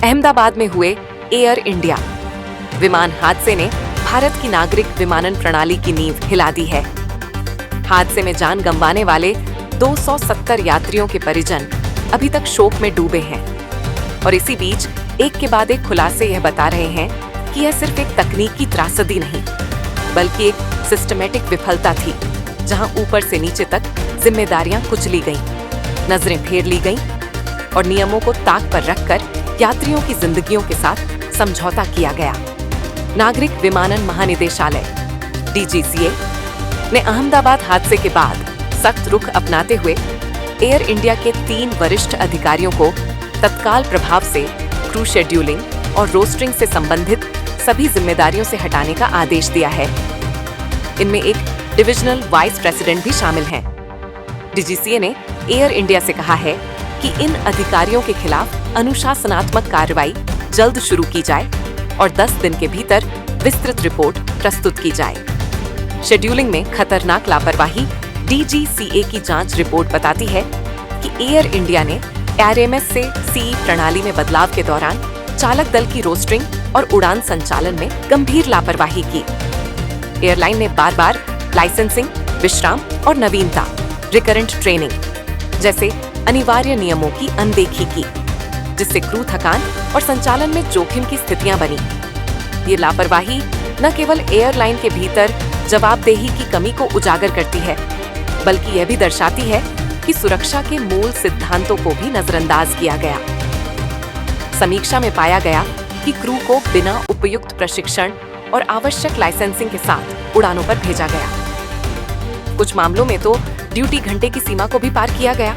अहमदाबाद में हुए air India विमान हादसे ने भारत की नागरिक विमानन प्रणाली की नींव हिला दी है। हादसे में जान गंवाने वाले 270 यात्रियों के परिजन अभी तक शोक में डूबे हैं और इसी बीच एक के बाद एक खुलासे यह बता रहे हैं कि यह सिर्फ एक तकनीकी त्रासदी नहीं बल्कि एक सिस्टमैटिक विफलता थी, जहां ऊपर से नीचे तक जिम्मेदारियां कुचली गईं, नजरें फेर ली गईं और नियमों को ताक पर रखकर यात्रियों की जिंदगियों के साथ समझौता किया गया। नागरिक विमानन महानिदेशालय (DGCA) ने अहमदाबाद हादसे के बाद सख्त रुख अपनाते हुए एयर इंडिया के 3 वरिष्ठ अधिकारियों को तत्काल प्रभाव से क्रू शेड्यूलिंग और रोस्टरिंग से संबंधित सभी जिम्मेदारियों से हटाने का आदेश दिया है। इनमें एक डिविजनल वाइस प्रेसिडेंट भी शामिल हैं। DGCA ने एयर इंडिया से कहा है कि इन अधिकारियों के खिलाफ अनुशासनात्मक कार्रवाई जल्द शुरू की जाए और 10 दिन के भीतर विस्तृत रिपोर्ट प्रस्तुत की जाए। शेड्यूलिंग में खतरनाक लापरवाही DGCA की जांच रिपोर्ट बताती है कि एयर इंडिया ने RMS से CE प्रणाली में बदलाव के दौरान चालक दल की रोस्टरिंग और उड़ान संचालन में गंभीर लापरवाही की। एयरलाइन ने बार-बार लाइसेंसिंग, विश्राम और नवीनता, रिकरेंट ट्रेनिंग जैसे अनिवार्य नियमों की अनदेखी की, जिससे क्रू थकान और संचालन में जोखिम की स्थितियां बनी। ये लापरवाही न केवल एयरलाइन के भीतर जवाबदेही की कमी को उजागर करती है, बल्कि यह भी दर्शाती है कि सुरक्षा के मूल सिद्धांतों को भी नजरअंदाज किया गया। समीक्षा में पाया गया कि क्रू को बिना उपयुक्त प्रशिक्षण और आवश्यक लाइसेंसिंग के साथ उड़ानों पर भेजा गया। कुछ मामलों में तो ड्यूटी घंटे की सीमा को भी पार किया गया,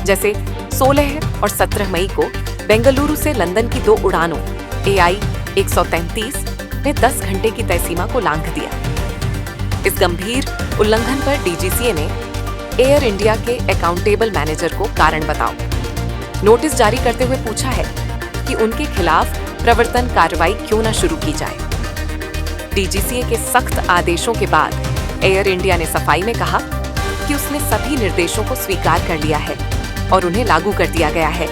जैसे 16 और 17 मई को बेंगलुरु से लंदन की 2 उड़ानों AI 133 ने 10 घंटे की तय सीमा को लांघ दिया। इस गंभीर उल्लंघन पर DGCA ने एयर इंडिया के अकाउंटेबल मैनेजर को कारण बताओ नोटिस जारी करते हुए पूछा है कि उनके खिलाफ प्रवर्तन कार्रवाई क्यों न शुरू की जाए। DGCA के सख्त आदेशों के बाद एयर इंडिया ने सफाई में कहा कि उसने सभी निर्देशों को स्वीकार कर लिया है और उन्हें लागू कर दिया गया है।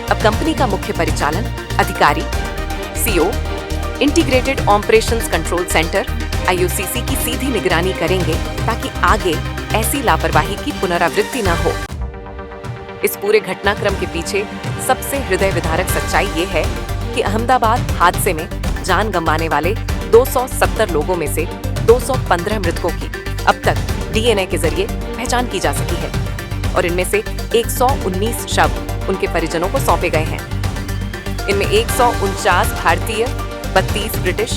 अब कंपनी का मुख्य परिचालन अधिकारी CO integrated operations control centre IOCC की सीधी निगरानी करेंगे ताकि आगे ऐसी लापरवाही की पुनरावृत्ति न हो। इस पूरे घटनाक्रम के पीछे सबसे हृदय विदारक सच्चाई ये है कि अहमदाबाद हादसे में जान गंवाने वाले 270 लोगों में से 215 मृतकों की अब तक DNA के जरिए पहचान की जा सकी है और इनमें से 119 शव उनके परिजनों को सौंपे गए हैं। इनमें 149 भारतीय, 32 ब्रिटिश,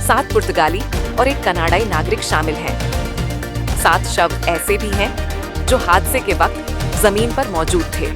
7 पुर्तगाली और 1 कनाडाई नागरिक शामिल हैं। 7 शव ऐसे भी हैं जो हादसे के वक्त जमीन पर मौजूद थे।